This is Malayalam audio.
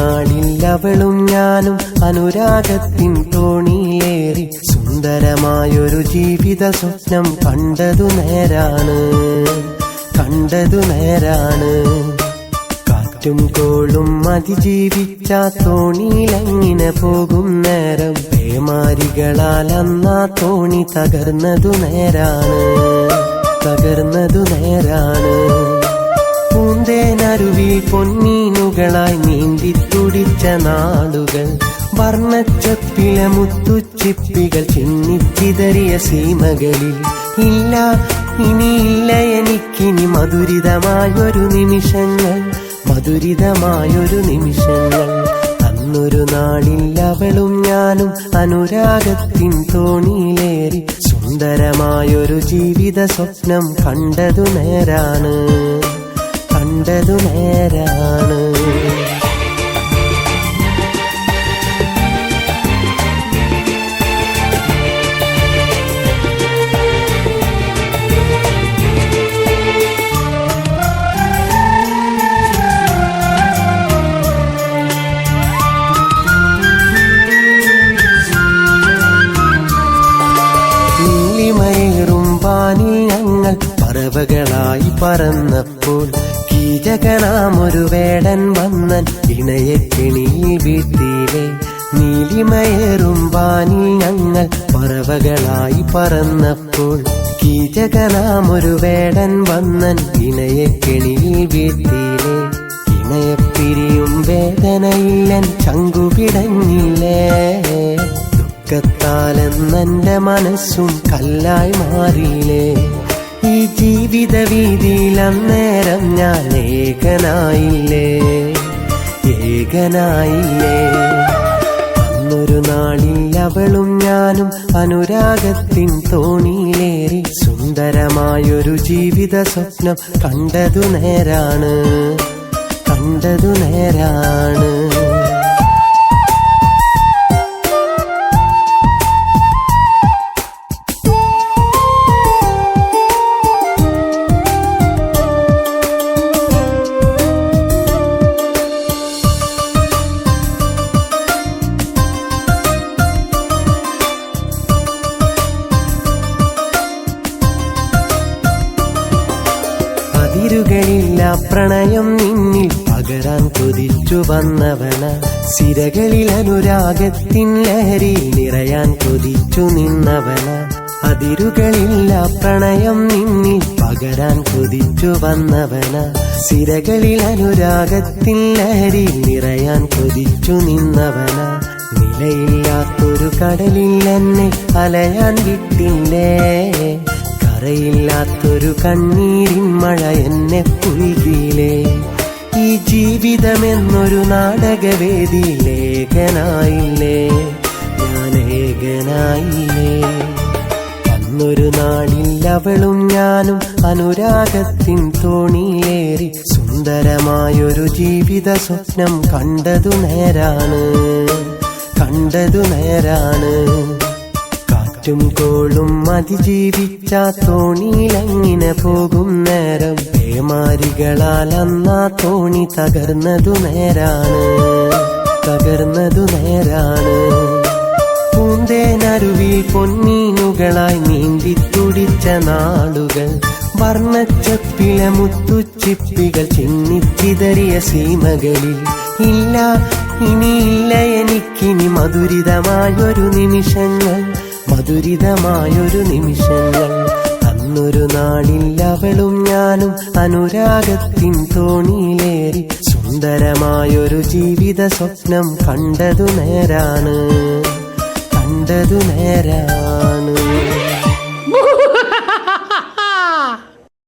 നാളിൽ അവളും ഞാനും അനുരാഗത്തിൻ തോണിയിലേറി സുന്ദരമായൊരു ജീവിത സ്വപ്നം കണ്ടതു നേരാണ്. കാറ്റും കോളും അതിജീവിച്ച തോണിയിലെങ്ങനെ പോകും നേരം പേമാരികളാൽ അന്നാ തോണി തകർന്നതു നേരാണ്. പൂന്തേനരുവിൽ പൊന്നീനുകളായി നീന്തി തുടിച്ച നാളുകൾ, വർണ്ണച്ചപ്പിലെ മുത്തുച്ചിപ്പികൾ ചിന്നിച്ചിതറിയ സീമകളിൽ ഇല്ല, ഇനിയില്ല എനിക്കിനി മധുരിതമായൊരു നിമിഷങ്ങൾ. അന്നൊരു നാളിൽ അവളും ഞാനും അനുരാഗത്തിൻ തോണിയിലേറി സുന്ദരമായൊരു ജീവിത സ്വപ്നം കണ്ടതു നേരാണ്. നീലിമയേറും വാനിൽ ഞങ്ങൾ പറവകളായി പറന്നപ്പോൾ കീചകനാമൊരു വേടൻ വന്നൻ ഇണയെ കെണിയിൽ വീഴ്ത്തിയില്ലേ. നീലിമയേറും വാനിൽ ഞങ്ങൾ പറവകളായി പറന്നപ്പോൾ കീചകനാമൊരു വേടൻ വന്നൻ ഇണയെ കെണിയിൽ വീഴ്ത്തിയില്ലേ. ഇണയെ പിരിയും വേദനയില്ലൻ ചങ്കുപിടഞ്ഞില്ലേ. ദുഃഖത്താലെന്നെന്റെ മനസ്സും കല്ലായി മാറിയില്ലേ. ഈ ജീവിത വീതിയിൽ അന്നേരം ഞാൻ ഏകനായില്ലേ. അന്നൊരു നാളിൽ അവളും ഞാനും അനുരാഗത്തിൻ തോണിയിലേറി സുന്ദരമായൊരു ജീവിത സ്വപ്നം കണ്ടതു നേരാണ്. അതിരുകളില്ല പ്രണയം നിന്നിൽ പകരാൻ കൊതിച്ചു വന്നവന, സിരകളിൽ അനുരാഗത്തിൻ ലഹരി നിറയാൻ കൊതിച്ചു നിന്നവന. അതിരുകളില്ല പ്രണയം നിന്നിൽ പകരാൻ കൊതിച്ചു വന്നവന, സിരകളിൽ അനുരാഗത്തിൻ ലഹരി നിറയാൻ കൊതിച്ചു നിന്നവന. നിലയില്ലാത്തൊരു കടലിൽ എന്നെ അലയാൻ വിട്ടില്ലേ. കറയില്ലാത്തൊരു കണ്ണീരിൻ മഴ എന്നെ പുൽകിയില്ലേ. ഈ ജീവിതമെന്നൊരു നാടകവേദിയിൽ ഏകനായില്ലേ. അന്നൊരു നാളിൽ അവളും ഞാനും അനുരാഗത്തിൻ തോണിയിലേറി സുന്ദരമായൊരു ജീവിത സ്വപ്നം കണ്ടതു നേരാണ്. കാറ്റും കോളും അതിജീവിച്ച തോണിയിലെങ്ങനെ പോകും നേരം പേമാരികളാൽ അന്നാ തോണി തകർന്നതു നേരാണ്. പൂന്തേനരുവിൽ പൊന്നീനുകളായി നീന്തി തുടിച്ച നാളുകൾ, വർണ്ണച്ചപ്പിലെ മുത്തുച്ചിപ്പികൾ ചിന്നിച്ചിതറിയ സീമകളിൽ ഇല്ല, ഇനിയില്ല എനിക്കിനി മധുരിതമായൊരു നിമിഷങ്ങൾ. അന്നൊരു നാളിൽ അവളും ഞാനും അനുരാഗത്തിൻ തോണിയിലേറി സുന്ദരമായൊരു ജീവിത സ്വപ്നം കണ്ടതു നേരാണ്.